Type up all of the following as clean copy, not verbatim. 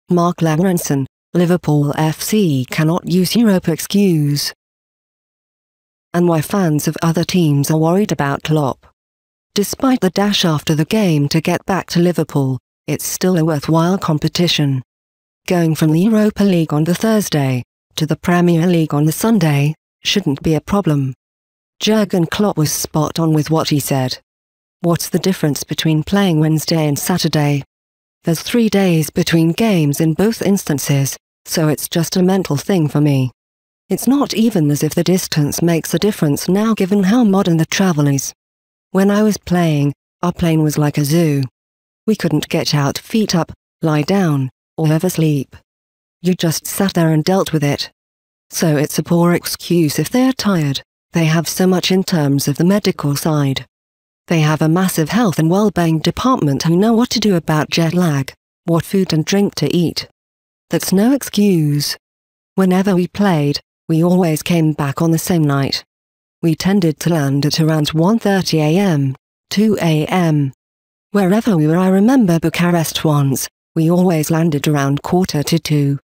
Mark Lawrenson, Liverpool FC cannot use Europa excuse. And why fans of other teams are worried about Klopp. Despite the dash after the game to get back to Liverpool, it's still a worthwhile competition. Going from the Europa League on the Thursday, to the Premier League on the Sunday, shouldn't be a problem. Jurgen Klopp was spot on with what he said. What's the difference between playing Wednesday and Saturday? There's 3 days between games in both instances, so it's just a mental thing for me. It's not even as if the distance makes a difference now given how modern the travel is. When I was playing, our plane was like a zoo. We couldn't get out, feet up, lie down, or ever sleep. You just sat there and dealt with it. So it's a poor excuse if they're tired. They have so much in terms of the medical side. They have a massive health and well-being department who know what to do about jet lag, what food and drink to eat. That's no excuse. Whenever we played, we always came back on the same night. We tended to land at around 1:30 a.m., 2 a.m. Wherever we were, I remember Bucharest once, we always landed around 1:45.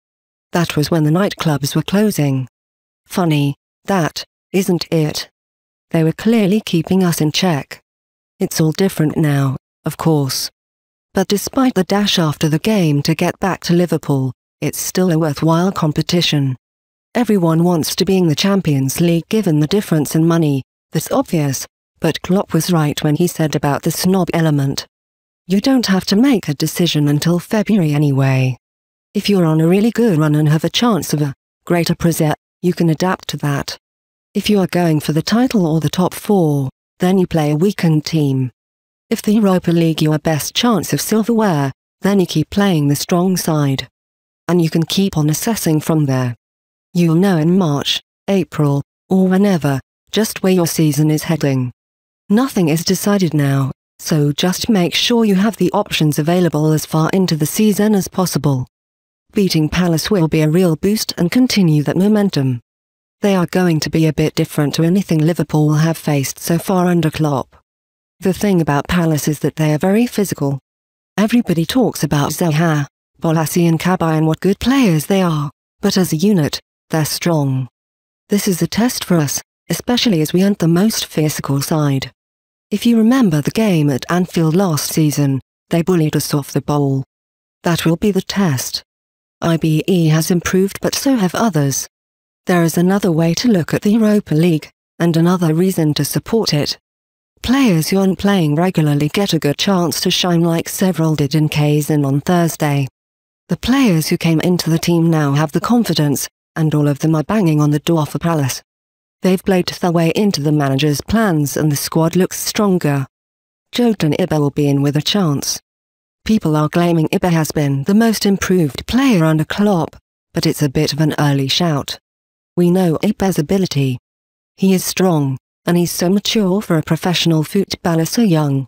That was when the nightclubs were closing. Funny, that, isn't it? They were clearly keeping us in check. It's all different now, of course. But despite the dash after the game to get back to Liverpool, it's still a worthwhile competition. Everyone wants to be in the Champions League given the difference in money, that's obvious, but Klopp was right when he said about the snob element. You don't have to make a decision until February anyway. If you're on a really good run and have a chance of a greater prize, you can adapt to that. If you are going for the title or the top 4, then you play a weakened team. If the Europa League your best chance of silverware, then you keep playing the strong side. And you can keep on assessing from there. You'll know in March, April, or whenever, just where your season is heading. Nothing is decided now, so just make sure you have the options available as far into the season as possible. Beating Palace will be a real boost and continue that momentum. They are going to be a bit different to anything Liverpool have faced so far under Klopp. The thing about Palace is that they are very physical. Everybody talks about Zaha, Bolasie and Cabaye and what good players they are, but as a unit, they're strong. This is a test for us, especially as we aren't the most physical side. If you remember the game at Anfield last season, they bullied us off the ball. That will be the test. IBE has improved but so have others. There is another way to look at the Europa League, and another reason to support it. Players who aren't playing regularly get a good chance to shine like several did in Kazan on Thursday. The players who came into the team now have the confidence, and all of them are banging on the door for Palace. They've played their way into the manager's plans and the squad looks stronger. Jordan Ibe will be in with a chance. People are claiming Ibe has been the most improved player under Klopp, but it's a bit of an early shout. We know Ibe's ability. He is strong, and he's so mature for a professional footballer so young.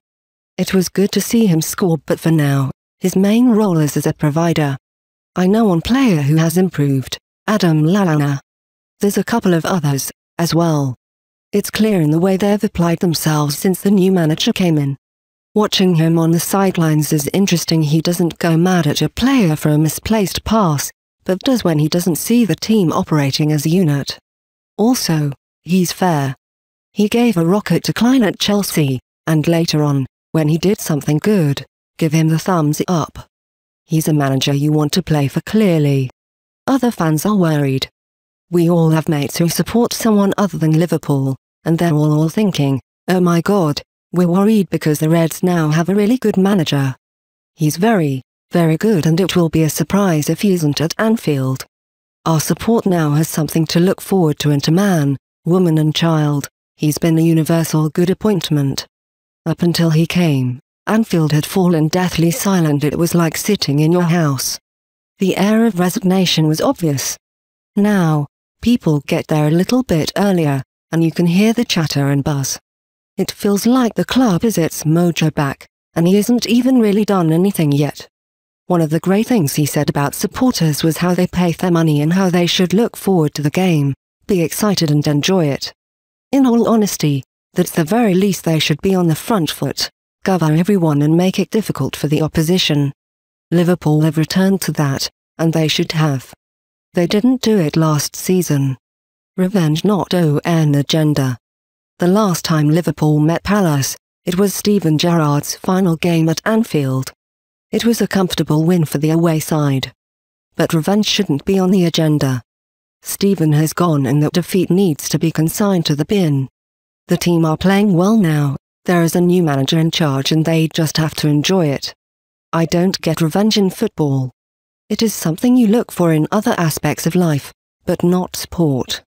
It was good to see him score, but for now, his main role is as a provider. I know one player who has improved, Adam Lallana. There's a couple of others, as well. It's clear in the way they've applied themselves since the new manager came in. Watching him on the sidelines is interesting. He doesn't go mad at a player for a misplaced pass, but does when he doesn't see the team operating as a unit. Also, he's fair. He gave a rocket to Klein at Chelsea, and later on, when he did something good, give him the thumbs up. He's a manager you want to play for clearly. Other fans are worried. We all have mates who support someone other than Liverpool, and they're all thinking, oh my god, we're worried because the Reds now have a really good manager. He's very, very good, and it will be a surprise if he isn't at Anfield. Our support now has something to look forward to, into man, woman and child. He's been a universal good appointment. Up until he came, Anfield had fallen deathly silent. It was like sitting in your house. The air of resignation was obvious. Now, people get there a little bit earlier, and you can hear the chatter and buzz. It feels like the club is its mojo back, and he isn't even really done anything yet. One of the great things he said about supporters was how they pay their money and how they should look forward to the game, be excited and enjoy it. In all honesty, that's the very least they should be on the front foot, cover everyone and make it difficult for the opposition. Liverpool have returned to that, and they should have. They didn't do it last season. Revenge not an agenda. The last time Liverpool met Palace, it was Steven Gerrard's final game at Anfield. It was a comfortable win for the away side. But revenge shouldn't be on the agenda. Steven has gone and that defeat needs to be consigned to the bin. The team are playing well now, there is a new manager in charge and they just have to enjoy it. I don't get revenge in football. It is something you look for in other aspects of life, but not sport.